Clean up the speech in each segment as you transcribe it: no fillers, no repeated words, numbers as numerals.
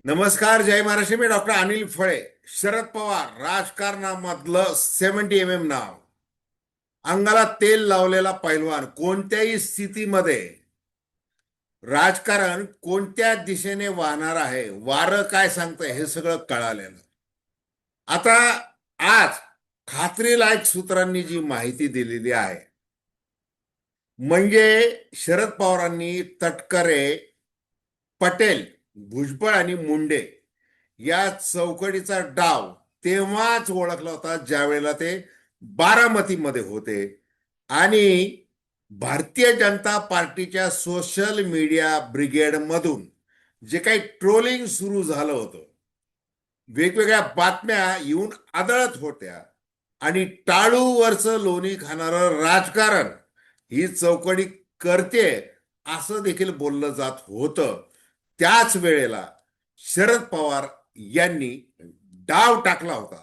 नमस्कार, जय महाराष्ट्र. मी डॉक्टर अनिल फळे. शरद पवार राजकारणामधलं 70 नाव, अंगाला तेल लावलेला पैलवान, कोणत्याही स्थितीमध्ये राजकारण कोणत्या दिशेने वाहणार आहे, वारं काय सांगतंय हे सगळं कळालेलं. आता आज खात्रीलायक सूत्रांनी जी माहिती दिलेली आहे, म्हणजे शरद पवारांनी तटकरे, पटेल, भुजबळ आणि मुंडे या चौकडीचा डाव तेव्हाच ओळखला होता ज्या वेळेला ते बारामतीमध्ये होते आणि भारतीय जनता पार्टीच्या सोशल मीडिया ब्रिगेडमधून जे काही ट्रोलिंग सुरू झालं होतं, वेगवेगळ्या बातम्या येऊन आदळत होत्या आणि टाळूवरचं लोणी खाणारं राजकारण ही चौकडी करते असं देखील बोललं जात होतं. त्याच वेळेला शरद पवार यांनी डाव टाकला होता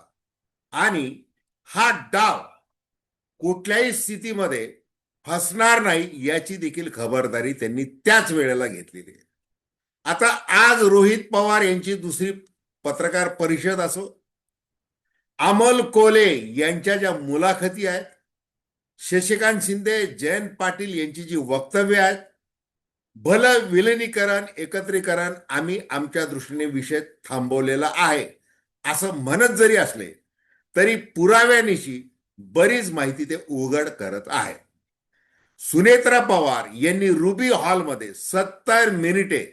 आणि हा डाव कुठल्याही स्थितीमध्ये फसणार नाही याची देखील खबरदारी त्यांनी त्याच वेळेला घेतलेली आहे. आता आज रोहित पवार यांची दुसरी पत्रकार परिषद असो, अमोल कोले यांच्या ज्या मुलाखती आहेत, शशिकांत शिंदे, जयंत पाटील यांची जी वक्तव्य आहेत, भलं विलिनीकरण, एकत्रीकरण आम्ही आमच्या दृष्टीने विषय थांबवलेला आहे असं म्हणत जरी असले तरी पुराव्यानिशी बरीच माहिती ते उघड करत आहे. सुनेत्रा पवार यांनी रुबी हॉलमध्ये 70 मिनिटे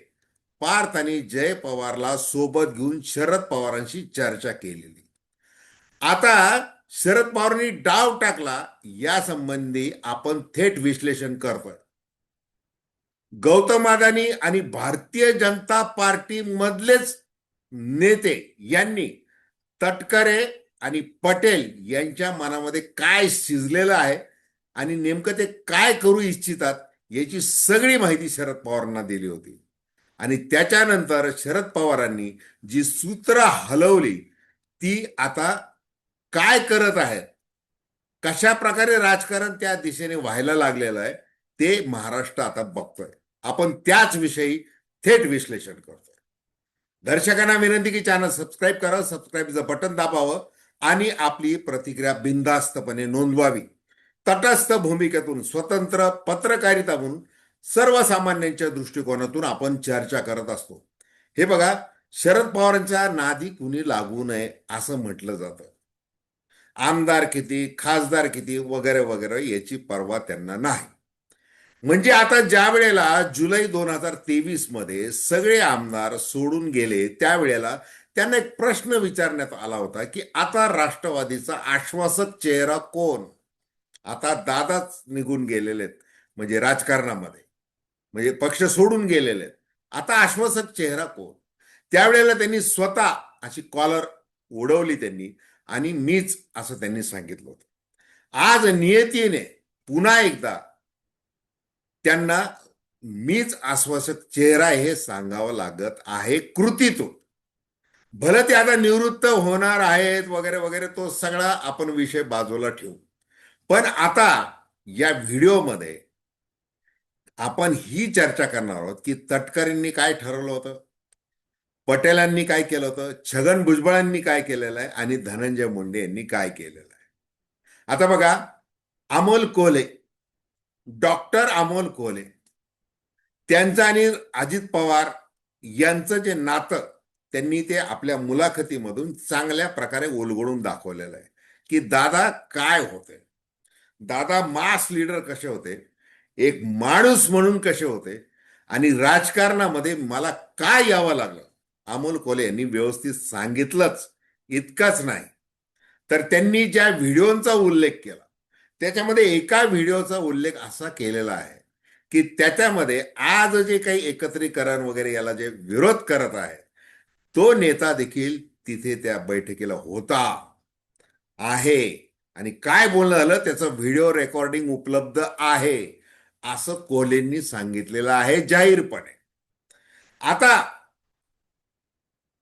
पार्थ आणि जय पवारला सोबत घेऊन शरद पवारांशी चर्चा केलेली. आता शरद पवारांनी डाव टाकला या संबंधी आपण थेट विश्लेषण करतोय. गौतम अदानी आणि भारतीय जनता पार्टी मधलेच नेते यांनी तटकरे आणि पटेल यांच्या मनामध्ये काय शिजलेलं आहे आणि नेमकं ते काय करू इच्छितात याची सगळी माहिती शरद पवारांना दिली होती. आणि त्याच्यानंतर शरद पवारांनी जी सूत्र हलवली ती आता काय करत आहेत, कशा प्रकारे राजकारण त्या दिशेने व्हायला लागलेलं आहे ते महाराष्ट्र आता बघतोय. आपण त्याच विषयी थेट विश्लेषण करतोय. दर्शकांना विनंती की चॅनल सबस्क्राईब करा, सबस्क्राईबचं बटन दाबावं आणि आपली प्रतिक्रिया बिनधास्तपणे नोंदवावी. तटस्थ भूमिकेतून, स्वतंत्र पत्रकारिता म्हणून सर्वसामान्यांच्या दृष्टिकोनातून आपण चर्चा करत असतो. हे बघा, शरद पवारांच्या नादी कुणी लागू नये असं म्हटलं जातं. आमदार किती, खासदार किती वगैरे वगैरे याची पर्वा त्यांना नाही. म्हणजे आता ज्या वेळेला जुलै 2023 मध्ये सगळे आमदार सोडून गेले त्यावेळेला त्यांना एक प्रश्न विचारण्यात आला होता की आता राष्ट्रवादीचा आश्वासक चेहरा कोण. आता दादाच निघून गेलेले आहेत, म्हणजे राजकारणामध्ये, म्हणजे पक्ष सोडून गेलेले आहेत. आता आश्वासक चेहरा कोण. त्यावेळेला त्यांनी स्वतः अशी कॉलर उडवली त्यांनी आणि मीच असं त्यांनी सांगितलं होतं. आज नियतीने पुन्हा एकदा त्यांना मीच आश्वासक चेहरा हे सांगावं लागत आहे कृतीतून. भलं ते आता निवृत्त होणार आहेत वगैरे वगैरे तो सगळा आपण विषय बाजूला ठेवू. पण आता या व्हिडिओमध्ये आपण ही चर्चा करणार आहोत की तटकरेंनी काय ठरवलं होतं, पटेलांनी काय केलं होतं, छगन भुजबळांनी काय केलेलं आहे आणि धनंजय मुंडे यांनी काय केलेलं आहे. आता बघा, अमोल कोले, डॉक्टर अमोल कोले, त्यांचं आणि अजित पवार यांचं जे नातं त्यांनी ते आपल्या मुलाखतीमधून चांगल्या प्रकारे उलगडून दाखवलेलं आहे की दादा काय होते, दादा मास लीडर कसे होते, एक माणूस म्हणून कसे होते आणि राजकारणामध्ये मला काय यावं लागलं. अमोल कोले यांनी व्यवस्थित सांगितलंच. इतकंच नाही तर त्यांनी ज्या व्हिडिओचा उल्लेख केला त्याच्यामध्ये एका व्हिडिओचा उल्लेख असा केलेला आहे की त्याच्यामध्ये आज जे काही एकत्रीकरण वगैरे याला जे विरोध करत आहे तो नेता देखील तिथे त्या बैठकीला होता आहे आणि काय बोलणं झालं त्याचं व्हिडिओ रेकॉर्डिंग उपलब्ध आहे असं कोल्हेंनी सांगितलेलं आहे जाहीरपणे. आता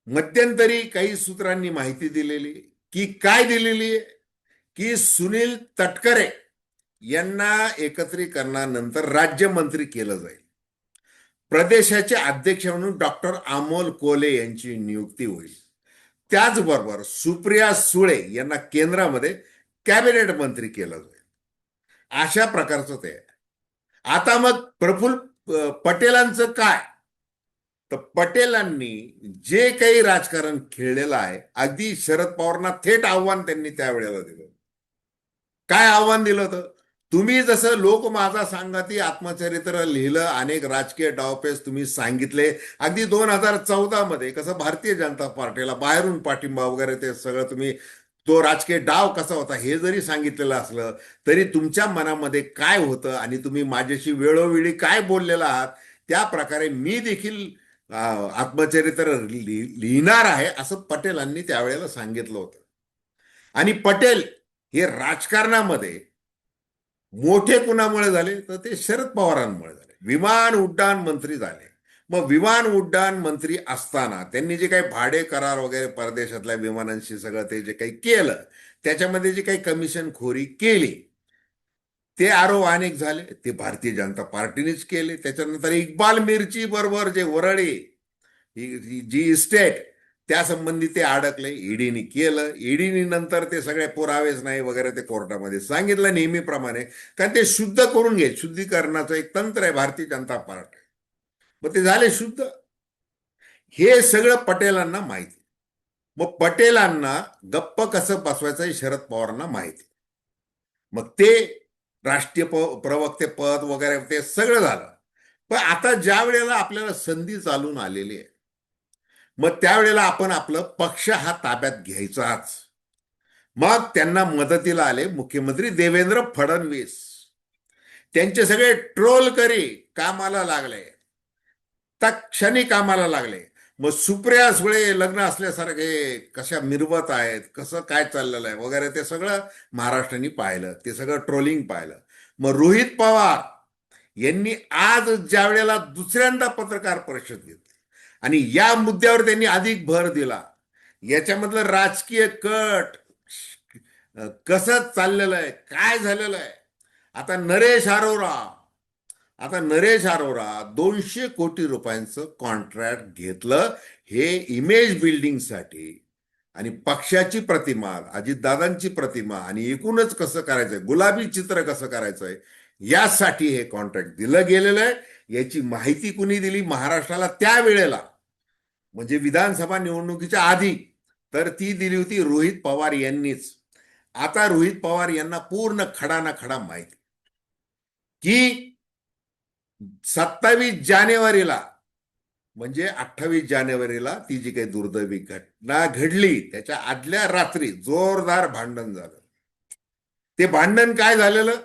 मध्यंतरी काही सूत्रांनी माहिती दिलेली की काय दिलेली आहे की सुनील तटकरे यांना एकत्रीकरणानंतर राज्यमंत्री केलं जाईल. प्रदेशाचे अध्यक्ष म्हणून डॉक्टर अमोल कोल्हे यांची नियुक्ती होईल. त्याचबरोबर सुप्रिया सुळे यांना केंद्रामध्ये कॅबिनेट मंत्री केलं जाईल. अशा प्रकारचं ते आहे. आता मग प्रफुल्ल पटेलांचं काय? तर पटेलांनी जे काही राजकारण खेळलेलं आहे, अगदी शरद पवारांना थेट आव्हान त्यांनी त्यावेळेला दिलं. काय आव्हान दिलं होतं? तुम्ही जसं लोक माझा सांगाती आत्मचरित्र लिहिलं, अनेक राजकीय डावपेच तुम्ही सांगितले. अगदी 2014 मध्ये कसं भारतीय जनता पार्टीला बाहेरून पाठिंबा वगैरे ते सगळं तुम्ही, तो राजकीय डाव कसा होता हे जरी सांगितलेलं असलं तरी तुमच्या मनामध्ये काय होतं आणि तुम्ही माझ्याशी वेळोवेळी काय बोललेला आहात, त्या प्रकारे मी देखील आत्मचरित्र लिहिणार आहे असं पटेलांनी त्यावेळेला सांगितलं होतं. आणि पटेल हे राजकारणामध्ये मोठे कुणामुळे झाले? तर ते शरद पवारांमुळे झाले. विमान उड्डाण मंत्री झाले. मग विमान उड्डाण मंत्री असताना त्यांनी जे काही भाडे करार वगैरे परदेशातल्या विमानांशी सगळं ते जे काही केलं, त्याच्यामध्ये जे काही कमिशन खोरी केली, ते आरोप अनेक झाले. ते भारतीय जनता पार्टीनेच केले. त्याच्यानंतर इक्बाल मिर्ची बरोबर जे वरळी जी इस्टेट त्या संबंधी ते अडकले, ईडीने केलं. ईडीने नंतर ते सगळे पुरावेच नाही वगैरे ते कोर्टामध्ये सांगितलं नेहमीप्रमाणे, कारण ते शुद्ध करून घे. शुद्धीकरणाचं एक तंत्र आहे भारतीय जनता पार्टी. मग ते झाले शुद्ध. हे सगळं पटेलांना माहिती. मग पटेलांना गप्प कसं बसवायचं हे शरद पवारांना माहिती. मग ते राष्ट्रीय प्रवक्ते पद वगैरे ते सगळं झालं. पण आता ज्या वेळेला आपल्याला संधी चालून आलेली आहे, मग त्यावेळेला आपण आपलं पक्ष हा ताब्यात घ्यायचाच. मग त्यांना मदतीला आले मुख्यमंत्री देवेंद्र फडणवीस. त्यांचे सगळे ट्रोल करी कामाला लागले, तत्क्षणी कामाला लागले. मग सुप्रिया सुळे लग्न असल्यासारखे कशा मिरवत आहेत, कसं काय चाललेलं आहे वगैरे ते सगळं महाराष्ट्राने पाहिलं. ते सगळं ट्रोलिंग पाहिलं. मग रोहित पवार यांनी आज ज्या वेळेला दुसऱ्यांदा पत्रकार परिषद घेतली आणि या मुद्द्यावर त्यांनी अधिक भर दिला, याच्यामधलं राजकीय कट कसं चाललेलं आहे, काय झालेलं आहे. आता नरेश अरोरा 200 कोटी रुपयांचं कॉन्ट्रॅक्ट घेतलं हे इमेज बिल्डिंगसाठी आणि पक्षाची प्रतिमा, अजितदादांची प्रतिमा आणि एकूणच कसं करायचंय, गुलाबी चित्र कसं करायचंय, यासाठी हे कॉन्ट्रॅक्ट दिलं गेलेलं आहे. याची माहिती कुणी दिली महाराष्ट्राला त्यावेळेला, म्हणजे विधानसभा निवडणुकीच्या आधी? तर ती दिली होती रोहित पवार यांनीच. आता रोहित पवार यांना पूर्ण खडा ना खडा माहिती की 27 जानेवारीला, म्हणजे 28 जानेवारीला ती जी काही दुर्दैवी घटना घडली त्याच्या आदल्या रात्री जोरदार भांडण झालं. ते भांडण काय झालेलं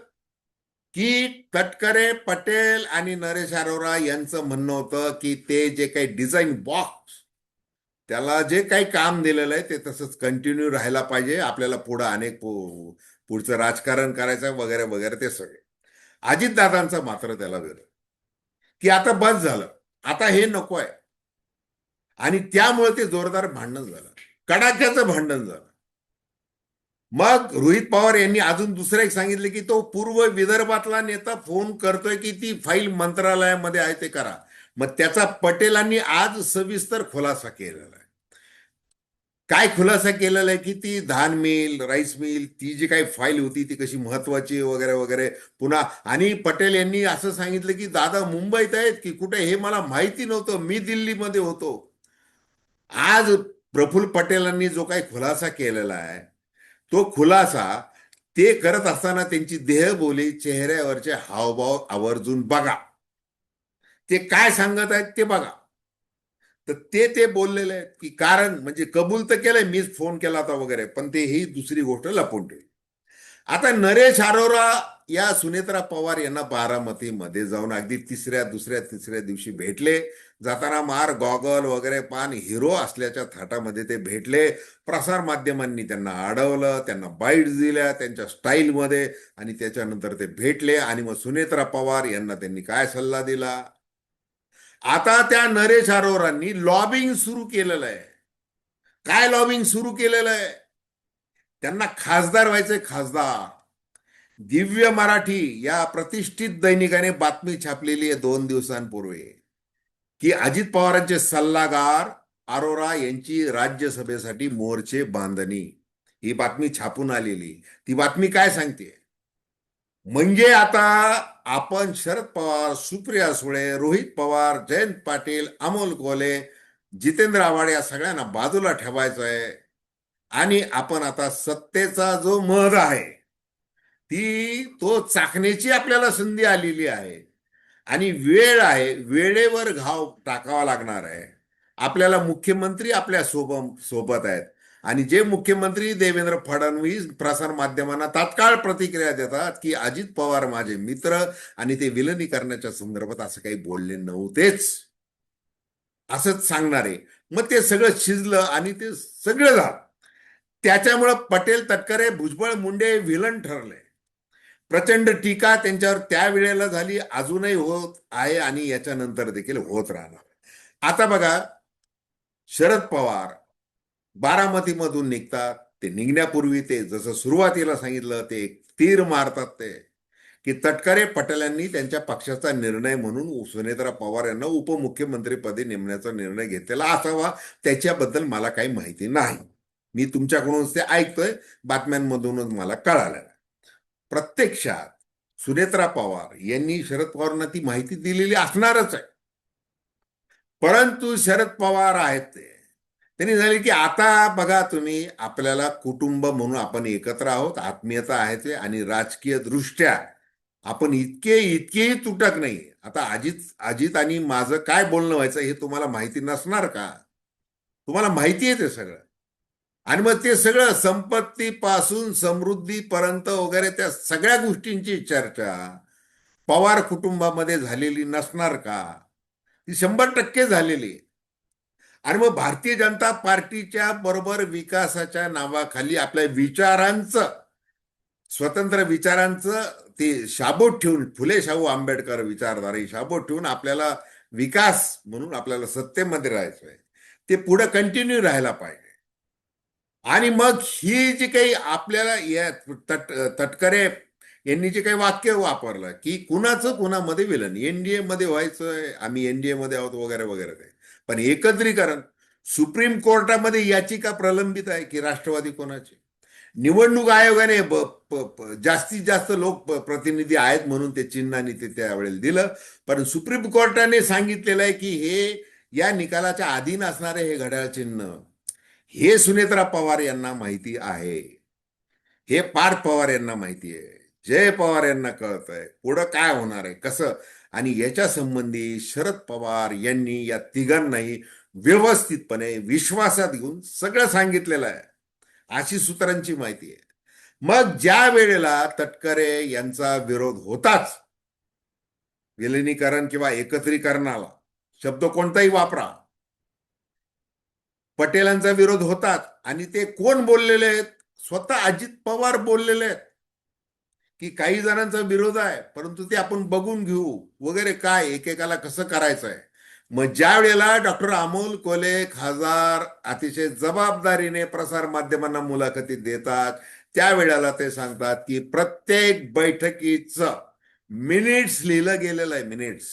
की तटकरे, पटेल आणि नरेश अरोरा यांचं म्हणणं होतं की ते जे काही डिझाईन बॉक्स, त्याला जे काही काम दिलेलं आहे ते तसंच कंटिन्यू राहायला पाहिजे. आपल्याला पुढं अनेक पुढचं राजकारण करायचं वगैरे वगैरे ते सगळे. अजितदादांचं मात्र त्याला विरोध की आता बस झालं, आता हे नको आहे. आणि त्यामुळे ते जोरदार भांडण झालं, कडाक्याचं भांडण झालं. मग रोहित पवार यांनी अजून दुसरं एक सांगितलं की तो पूर्व विदर्भातला नेता फोन करतोय की ती फाईल मंत्रालयामध्ये आहे ते करा. मग त्याचा पटेलांनी आज सविस्तर खुलासा केलेला आहे. काय खुलासा केलेला आहे की ती धान मिल, राईस मिल, ती जी काही फाईल होती ती कशी महत्वाची वगैरे वगैरे. पुन्हा आणि पटेल यांनी असं सांगितलं की दादा मुंबईत आहेत की कुठे हे मला माहिती नव्हतं, मी दिल्लीमध्ये होतो. आज प्रफुल्ल पटेलांनी जो काही खुलासा केलेला आहे, तो खुलासा ते करत असताना त्यांची देहबोली, चेहऱ्यावरचे हावभाव आवर्जून बघा. ते काय सांगत आहेत ते बघा. तर ते बोललेले आहेत की कारण म्हणजे कबूल तर केलंय मीच फोन केला होता वगैरे, पण ते ही दुसरी गोष्ट लपवून ठेवली. आता नरेश अरोरा या सुनेत्रा पवार यांना बारामतीमध्ये जाऊन अगदी तिसऱ्या दिवशी भेटले. जाताना मार गॉगल वगैरे पान हिरो असल्याच्या थाटामध्ये ते भेटले. प्रसार माध्यमांनी त्यांना अडवलं, त्यांना बाईट्स दिल्या त्यांच्या स्टाईलमध्ये आणि त्याच्यानंतर ते भेटले. आणि मग सुनेत्रा पवार यांना त्यांनी काय सल्ला दिला? आता त्या नरेश अरोरांनी लॉबिंग सुरू केलेलं आहे. काय लॉबिंग सुरू केलेलं आहे? त्यांना खासदार व्हायचंय, खासदार. दिव्य मराठी या प्रतिष्ठित दैनिकाने बातमी छापलेली आहे 2 दिवसांपूर्वी. की अजित पवारांचे सल्लागार अरोरा यांची राज्यसभेसाठी मोर्चे बांधणी, ही बातमी छापून आलेली. ती बातमी काय सांगते? म्हणजे आता आपण शरद पवार, सुप्रिया सुळे, रोहित पवार, जयंत पाटील, अमोल कोल्हे, जितेंद्र आव्हाड या सगळ्यांना बाजूला ठेवायचं आहे आणि आपण आता सत्तेचा जो मध आहे तो चाखण्याची आपल्याला संधी आलेली आहे आणि वेळ आहे, वेळेवर घाव टाकावा लागणार आहे. आपल्याला मुख्यमंत्री आपल्या सोबत आहेत आणि जे मुख्यमंत्री देवेंद्र फडणवीस प्रसार माध्यमांना तात्काळ प्रतिक्रिया देतात की अजित पवार माझे मित्र आणि ते विलिनीकरणाच्या संदर्भात असं काही बोलले नव्हतेच, असंच सांगणार आहे. मग ते सगळं शिजलं आणि ते सगळं झालं. त्याच्यामुळं पटेल, तटकरे, भुजबळ, मुंडे विलन ठरले. प्रचंड टीका त्यांच्यावर त्यावेळेला झाली, अजूनही होत आहे आणि याच्यानंतर देखील होत राहणार. आता बघा, शरद पवार बारामतीमधून निघतात. ते निघण्यापूर्वी ते जसं सुरुवातीला सांगितलं, ते तीर मारतात ते की तटकरे पटेलांनी त्यांच्या पक्षाचा निर्णय म्हणून सुनेत्रा पवार यांना उपमुख्यमंत्रीपदी नेमण्याचा निर्णय घेतलेला असावा. त्याच्याबद्दल मला काही माहिती नाही. मी तुमच्याकडूनच ते ऐकतोय, बातम्यांमधूनच मला कळालं. प्रत्यक्षात सुनेत्रा पवार यांनी शरद पवारांना ती माहिती दिलेली असणारच आहे. परंतु शरद पवार आहेत ते, त्यांनी झाले की आता बघा तुम्ही, आपल्याला कुटुंब म्हणून आपण एकत्र आहोत, आत्मीयता आहे ते, आणि राजकीय दृष्ट्या आपण इतकेही तुटक नाही. आता अजित अजित आणि माझं काय बोलणं व्हायचं हे तुम्हाला माहिती नसणार का? तुम्हाला माहिती आहे ते सगळं. आणि मग ते सगळं संपत्तीपासून समृद्धीपर्यंत वगैरे त्या सगळ्या गोष्टींची चर्चा पवार कुटुंबामध्ये झालेली नसणार का? ती 100% झालेली. आणि मग भारतीय जनता पार्टीच्या बरोबर विकासाच्या नावाखाली आपल्या विचारांचं, स्वतंत्र विचारांचं ते शाबूत ठेवून, फुले शाहू आंबेडकर विचारधारा शाबूत ठेवून आपल्याला विकास म्हणून आपल्याला सत्तेमध्ये राहायचंय, ते पुढे कंटिन्यू राहायला पाहिजे. आणि मग ही जी काही आपल्याला तटकरे यांनी जे काही वाक्य वापरलं की कुणाचं कुणामध्ये विलन, एनडीए मध्ये व्हायचंय, आम्ही एनडीए मध्ये आहोत वगैरे वगैरे काही, पण एकत्रीकरण सुप्रीम कोर्टामध्ये याचिका प्रलंबित आहे की राष्ट्रवादी कोणाची. निवडणूक आयोगाने जास्तीत जास्त लोक प्रतिनिधी आहेत म्हणून ते चिन्हाने ते त्यावेळेला दिलं, पण सुप्रीम कोर्टाने सांगितलेलं आहे की हे या निकालाच्या अधीन असणारे हे घड्याळ चिन्ह, हे सुनेत्रा पवार यांना माहिती आहे, हे पार्थ पवार यांना माहिती आहे, जय पवार यांना कळत आहे पुढं काय होणार आहे कसं. आणि याच्या संबंधी शरद पवार यांनी या तिघांनाही व्यवस्थितपणे विश्वासात घेऊन सगळं सांगितलेलं आहे, अशी सूत्रांची माहिती आहे. मग ज्या वेळेला तटकरे यांचा विरोध होताच, विलिनीकरण किंवा एकत्रीकरणाला शब्द कोणताही वापरा, पटेलांचा विरोध होतात. आणि ते कोण बोललेले आहेत? स्वतः अजित पवार बोललेले आहेत की काही जणांचा विरोध आहे परंतु ते आपण बघून घेऊ वगैरे, काय एकेकाला कसं करायचं आहे. मग ज्या वेळेला डॉक्टर अमोल कोल्हे खासदार अतिशय जबाबदारीने प्रसार माध्यमांना मुलाखती देतात, त्यावेळेला ते सांगतात की प्रत्येक बैठकीचं मिनिट्स लिहिलं गेलेलं आहे, मिनिट्स.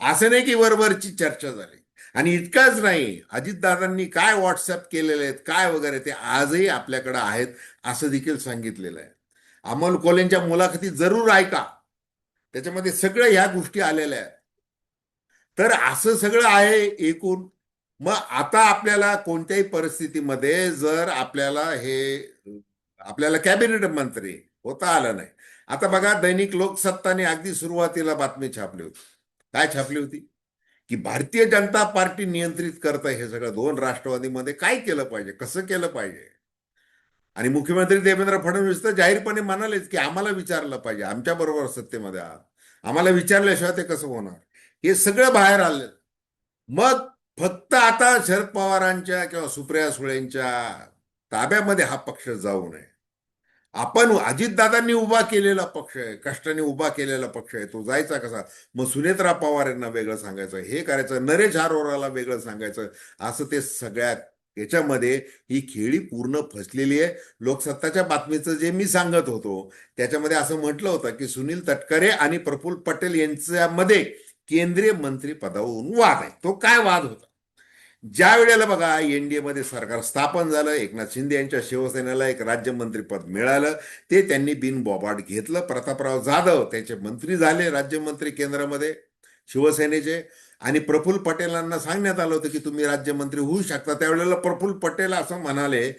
असं नाही की वरवरची चर्चा झाली. आणि इतकंच नाही, अजितदादांनी काय व्हॉट्सअप केलेले आहेत काय वगैरे ते आजही आपल्याकडे आहेत, असं देखील सांगितलेलं आहे. अमोल कोल्हेंच्या मुलाखती जरूर ऐका, त्याच्यामध्ये सगळ्या ह्या गोष्टी आलेल्या आहेत. तर असं सगळं आहे एकूण. मग आता आपल्याला कोणत्याही परिस्थितीमध्ये जर आपल्याला कॅबिनेट मंत्री होता आलं नाही. आता बघा, दैनिक लोकसत्ताने अगदी सुरुवातीला बातमी छापली होती. काय छापली होती? की भारतीय जनता पार्टी नियंत्रित करत आहे हे सगळं. दोन राष्ट्रवादीमध्ये काय केलं पाहिजे, कसं केलं पाहिजे. आणि मुख्यमंत्री देवेंद्र फडणवीस तर जाहीरपणे म्हणालेच की आम्हाला विचारलं पाहिजे, आमच्या बरोबर सत्तेमध्ये आहात, आम्हाला विचारल्याशिवाय ते कसं होणार. हे सगळं बाहेर आलं. मग फक्त आता शरद पवारांच्या किंवा सुप्रिया सुळेंच्या ताब्यामध्ये हा पक्ष जाऊ नये. आपण अजितदादांनी उभा केलेला पक्ष आहे, कष्टाने उभा केलेला पक्ष आहे, तो जायचा कसा? मग सुनेत्रा पवार यांना वेगळं सांगायचं, हे करायचं, नरेश अरोराला वेगळं सांगायचं, असं ते सगळ्यात याच्यामध्ये ही खेळी पूर्ण फसलेली आहे. लोकसत्ताच्या बातमीचं जे मी सांगत होतो त्याच्यामध्ये असं म्हटलं होतं की सुनील तटकरे आणि प्रफुल्ल पटेल यांच्यामध्ये केंद्रीय मंत्री पदावरून वाद आहे. तो काय वाद होता? ज्या वेळेला बघा एनडीए मध्ये सरकार स्थापन झालं, एकनाथ शिंदे यांच्या शिवसेनेला एक राज्यमंत्रीपद मिळालं, ते त्यांनी बिनबोभाट घेतलं. प्रतापराव जाधव त्याचे मंत्री झाले, राज्यमंत्री केंद्रामध्ये शिवसेनेचे. आणि प्रफुल्ल पटेलांना सांगण्यात आलं होतं की तुम्ही राज्यमंत्री होऊ शकता. त्यावेळेला प्रफुल्ल पटेल असं म्हणाले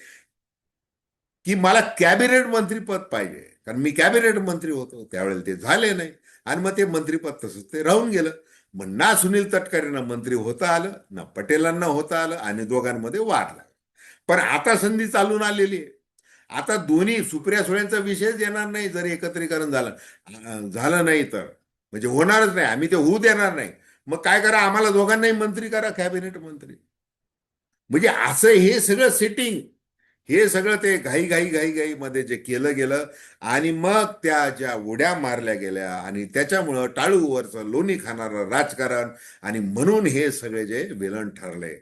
की मला कॅबिनेट मंत्रीपद पाहिजे, कारण मी कॅबिनेट मंत्री होतो. त्यावेळेला ते झाले नाही आणि मग ते मंत्रीपद तसंच ते राहून गेलं. मग ना सुनील तटकरेंना मंत्री होता आलं, ना पटेलांना होता आलं, आणि दोघांमध्ये वाद लागला. पण आता संधी चालून आलेली आहे. आता दोन्ही सुप्रिया सुळेंचा विषयच येणार नाही जर एकत्रीकरण झालं नाही तर. म्हणजे होणारच नाही, आम्ही ते होऊ देणार नाही. मग काय करा, आम्हाला दोघांनाही मंत्री करा, कॅबिनेट मंत्री. म्हणजे असं हे सगळं सेटिंग, हे सगळं ते घाई घाई घाई घाई मध्ये जे केलं गेलं, आणि मग त्या ज्या उड्या मारल्या गेल्या, आणि त्याच्यामुळं टाळूवरचं लोणी खाणारं राजकारण, आणि म्हणून हे सगळे जे विलन ठरले.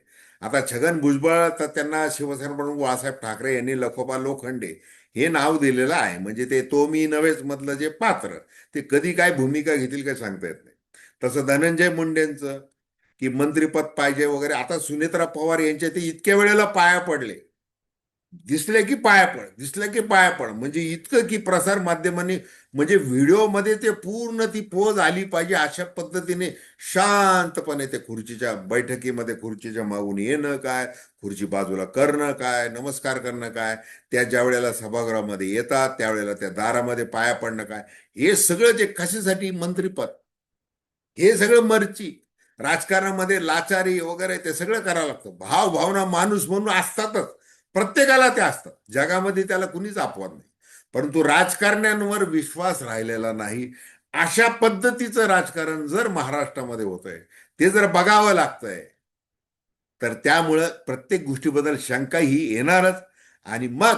आता छगन भुजबळ तर त्यांना शिवसेना प्रमुख बाळासाहेब ठाकरे यांनी लखोबा लोखंडे हे नाव दिलेलं आहे. म्हणजे ते तो मी नव्हेच मधलं जे पात्र, ते कधी काय भूमिका घेतील काय सांगता येत नाही. तसं धनंजय मुंडेंचं की मंत्रिपद पाहिजे वगैरे, आता सुनेत्रा पवार यांच्या ते इतक्या वेळेला पाया पडले, दिसले की पाया पड, दिसले की पाया पड. म्हणजे इतकं की प्रसार माध्यमांनी, म्हणजे व्हिडिओमध्ये ते पूर्ण ती पोज आली पाहिजे अशा पद्धतीने शांतपणे ते खुर्चीच्या बैठकीमध्ये खुर्चीच्या मागून येणं काय, खुर्ची बाजूला करणं काय, नमस्कार करणं काय, त्या ज्या वेळेला सभागृहामध्ये येतात त्यावेळेला त्या दारामध्ये पाया पडणं काय, हे सगळं जे कशासाठी मंत्रिपद, हे सगळं मर्ची. राजकारणामध्ये लाचारी वगैरे ते सगळं करावं लागतं. भाव भावना माणूस म्हणून असतातच, प्रत्येकाला ते असतात, जगामध्ये त्याला कुणीच अपवाद नाही. परंतु राजकारण्यांवर विश्वास राहिलेला नाही. अशा पद्धतीचं राजकारण जर महाराष्ट्रामध्ये होतंय, ते जर बघावं लागतंय, तर त्यामुळं प्रत्येक गोष्टीबद्दल शंका ही येणारच. आणि मग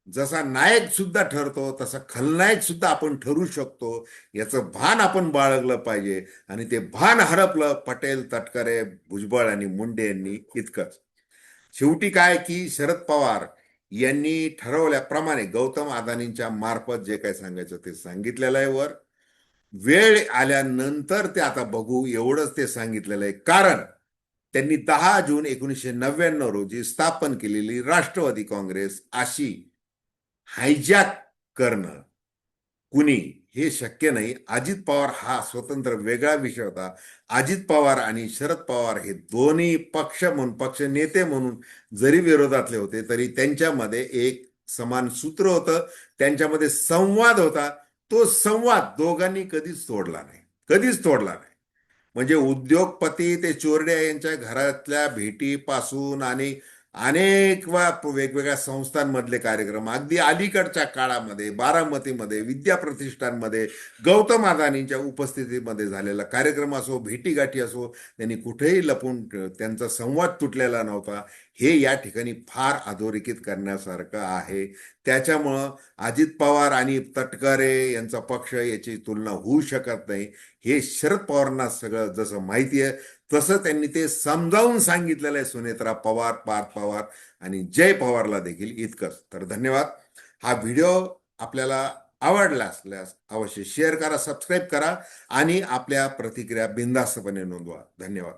जसा नायक सुद्धा ठरतो तसा खलनायक सुद्धा आपण ठरू शकतो, याचं भान आपण बाळगलं पाहिजे. आणि ते भान हरपलं पटेल, तटकरे, भुजबळ आणि मुंडे यांनी, इतकंच. शेवटी काय की शरद पवार यांनी ठरवल्याप्रमाणे गौतम अदानींच्या मार्फत जे काय सांगायचं ते सांगितलेलं आहे. वर वेळ आल्यानंतर ते आता बघू, एवढंच ते सांगितलेलं आहे. कारण त्यांनी 10 जून 1999 रोजी स्थापन केलेली राष्ट्रवादी काँग्रेस अशी हायजॅक करणं कुणी, हे शक्य नाही. अजित पवार हा स्वतंत्र वेगळा विषय होता. अजित पवार आणि शरद पवार हे दोन्ही पक्ष म्हणून, पक्ष नेते म्हणून जरी विरोधातले होते तरी त्यांच्यामध्ये एक समान सूत्र होतं, त्यांच्यामध्ये संवाद होता. तो संवाद दोघांनी कधीच तोडला नाही, कधीच तोडला नाही. म्हणजे उद्योगपती ते चोरड्या यांच्या घरातल्या भेटीपासून आणि अनेक वेगवेगळ्या संस्थांमधले कार्यक्रम, अगदी अलीकडच्या काळामध्ये बारामतीमध्ये विद्या प्रतिष्ठानमध्ये गौतम अदानींच्या उपस्थितीमध्ये झालेला कार्यक्रम असो, भेटीगाठी असो, त्यांनी कुठेही लपून त्यांचा संवाद तुटलेला नव्हता. हे या ठिकाणी फार अधोरेखित करण्यासारखं आहे. त्याच्यामुळं अजित पवार आणि तटकरे यांचा पक्ष याची तुलना होऊ शकत नाही. हे शरद पवारांना सगळं जसं माहिती आहे तसं त्यांनी ते समजावून सांगितलेलं आहे सुनेत्रा पवार, पार्थ पवार आणि जय पवारला देखील. इतकंच. तर धन्यवाद. हा व्हिडिओ आपल्याला आवडला असल्यास अवश्य शेअर करा, सबस्क्राईब करा आणि आपल्या प्रतिक्रिया बिनधास्तपणे नोंदवा. धन्यवाद.